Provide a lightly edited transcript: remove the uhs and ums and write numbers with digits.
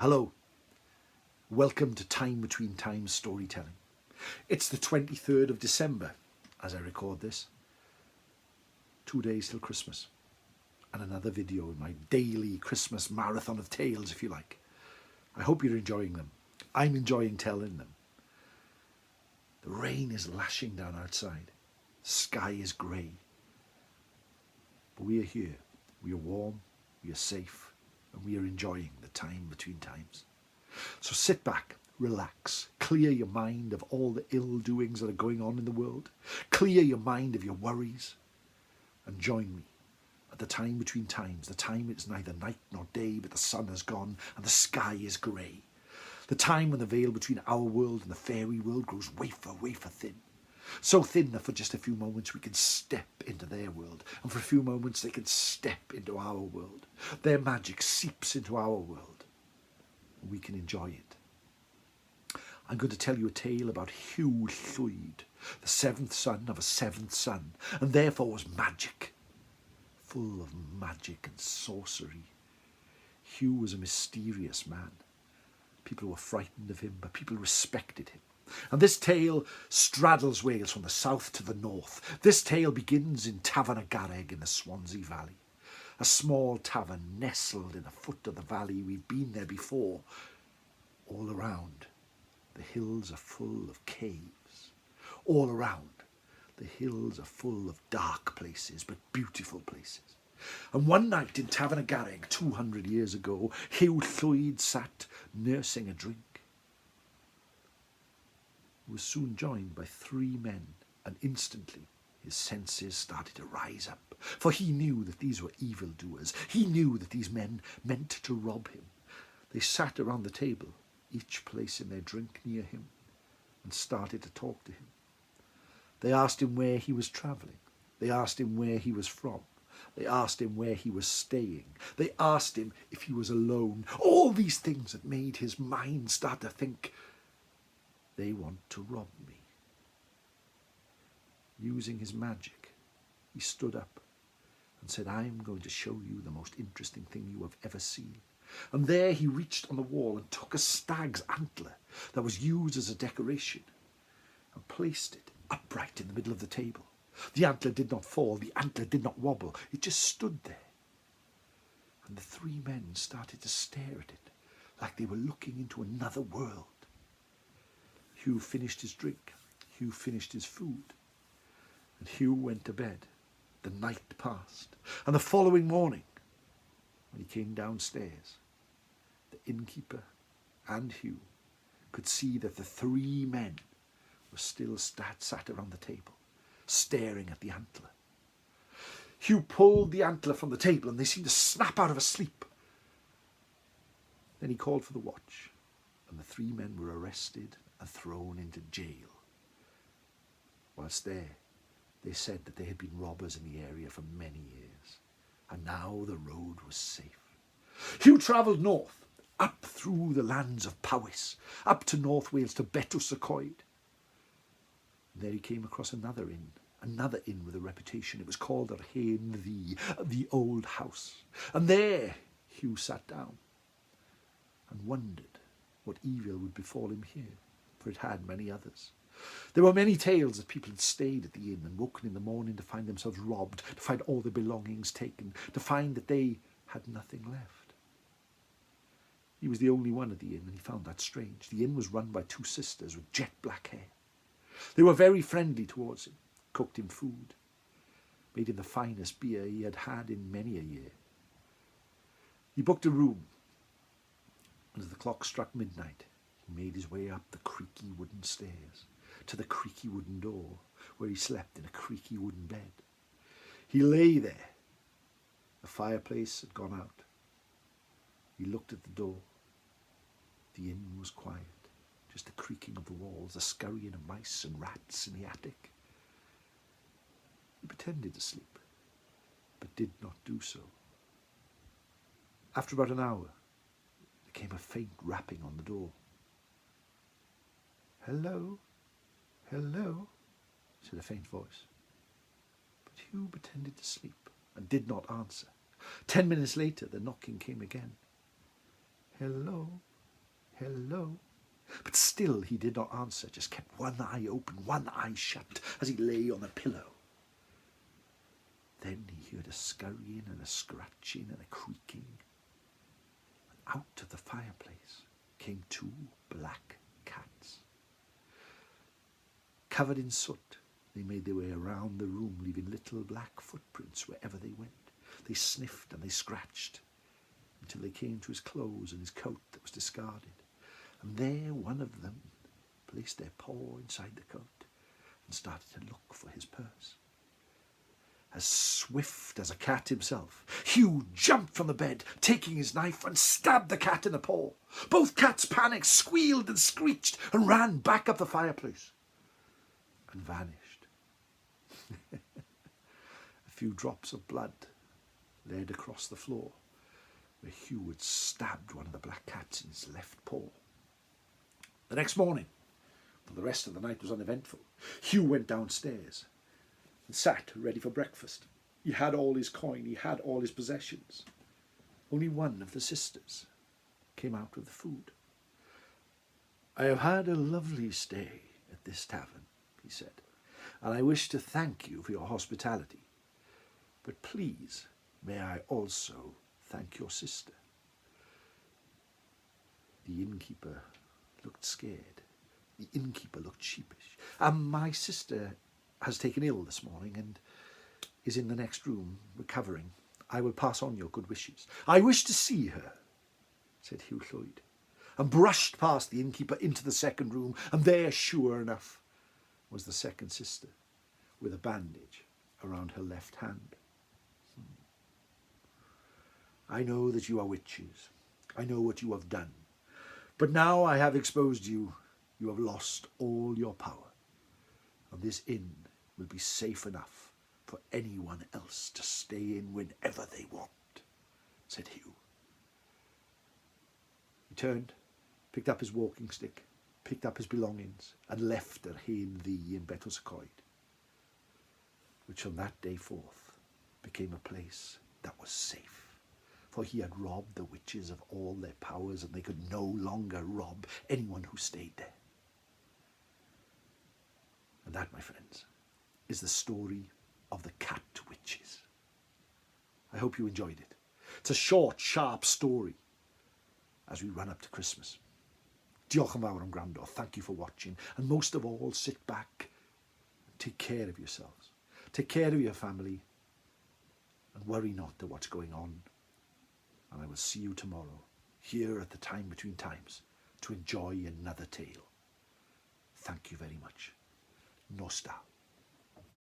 Hello, welcome to Time Between Times storytelling. It's the 23rd of December as I record this. 2 days till Christmas, and another video in my daily Christmas marathon of tales, if you like. I hope you're enjoying them. I'm enjoying telling them. The rain is lashing down outside. The sky is grey. But we are here. We are warm, we are safe, and we are enjoying the time between times. So sit back, relax, clear your mind of all the ill doings that are going on in the world. Clear your mind of your worries and join me at the time between times. The time it's neither night nor day, but the sun has gone and the sky is grey. The time when the veil between our world and the fairy world grows wafer thin. So thin that for just a few moments we can step into their world, and for a few moments they can step into our world. Their magic seeps into our world, and we can enjoy it. I'm going to tell you a tale about Huw Llwyd, the seventh son of a seventh son, and therefore was magic, full of magic and sorcery. Huw was a mysterious man. People were frightened of him, but people respected him. And this tale straddles Wales from the south to the north. This tale begins in Tafarn y Garreg in the Swansea Valley. A small tavern nestled in the foot of the valley. We've been there before. All around, the hills are full of caves. All around, the hills are full of dark places, but beautiful places. And one night in Tafarn y Garreg, 200 years ago, Huw Llwyd sat nursing a drink. He was soon joined by 3 men, and instantly his senses started to rise up, for he knew that these were evildoers. He knew that these men meant to rob him. They sat around the table, each placing their drink near him, and started to talk to him. They asked him where he was travelling. They asked him where he was from. They asked him where he was staying. They asked him if he was alone. All these things that made his mind start to think, they want to rob me. Using his magic, he stood up and said, I'm going to show you the most interesting thing you have ever seen. And there he reached on the wall and took a stag's antler that was used as a decoration and placed it upright in the middle of the table. The antler did not fall, the antler did not wobble, it just stood there. And the 3 men started to stare at it like they were looking into another world. Huw finished his drink, Huw finished his food, and Huw went to bed. The night passed, and the following morning, when he came downstairs, the innkeeper and Huw could see that the 3 men were still sat around the table, staring at the antler. Huw pulled the antler from the table, and they seemed to snap out of a sleep. Then he called for the watch, and the 3 men were arrested and thrown into jail. Whilst there, they said that they had been robbers in the area for many years, and now the road was safe. Huw travelled north, up through the lands of Powys, up to North Wales to Betws y Coed. And there he came across another inn with a reputation. It was called Yr Hen Ddu, the Old House. And there Huw sat down and wondered what evil would befall him here, for it had many others. There were many tales that people had stayed at the inn and woken in the morning to find themselves robbed, to find all their belongings taken, to find that they had nothing left. He was the only one at the inn, and he found that strange. The inn was run by 2 sisters with jet black hair. They were very friendly towards him, cooked him food, made him the finest beer he had had in many a year. He booked a room, and as the clock struck midnight, he made his way up the creaky wooden stairs to the creaky wooden door, where he slept in a creaky wooden bed. He lay there. The fireplace had gone out. He looked at the door. The inn was quiet, just the creaking of the walls, the scurrying of mice and rats in the attic. He pretended to sleep, but did not do so. After about an hour, there came a faint rapping on the door. "Hello, hello," said a faint voice. But Huw pretended to sleep and did not answer. 10 minutes later, the knocking came again. "Hello, hello. But still he did not answer, just kept one eye open, one eye shut, as he lay on the pillow. Then he heard a scurrying and a scratching and a creaking. And out of the fireplace came two black cats. Covered in soot, they made their way around the room, leaving little black footprints wherever they went. They sniffed and they scratched until they came to his clothes and his coat that was discarded. And there one of them placed their paw inside the coat and started to look for his purse. As swift as a cat himself, Huw jumped from the bed, taking his knife, and stabbed the cat in the paw. Both cats panicked, squealed and screeched, and ran back up the fireplace and vanished. A few drops of blood led across the floor where Huw had stabbed one of the black cats in his left paw. The next morning, for the rest of the night was uneventful, Huw went downstairs and sat ready for breakfast. He had all his coin, he had all his possessions. Only one of the sisters came out with the food. "I have had a lovely stay at this tavern," he said, "and I wish to thank you for your hospitality. But please, may I also thank your sister?" The innkeeper looked scared. The innkeeper looked sheepish. "My sister has taken ill this morning and is in the next room, recovering. I will pass on your good wishes." "I wish to see her," said Huw Llwyd, and brushed past the innkeeper into the second room, and there, sure enough, was the second sister with a bandage around her left hand. "I know that you are witches. I know what you have done. But now I have exposed you. You have lost all your power, and this inn will be safe enough for anyone else to stay in whenever they want," said Huw. He turned, picked up his walking stick, picked up his belongings, and left her hen thee in Betws-y-Coed, which from that day forth became a place that was safe, for he had robbed the witches of all their powers, and they could no longer rob anyone who stayed there. And that, my friends, is the story of the cat witches. I hope you enjoyed it. It's a short, sharp story as we run up to Christmas. Diolch yn fawr am gwrando. Thank you for watching. And most of all, sit back and take care of yourselves. Take care of your family and worry not at what's going on. And I will see you tomorrow here at the Time Between Times to enjoy another tale. Thank you very much. Nostal.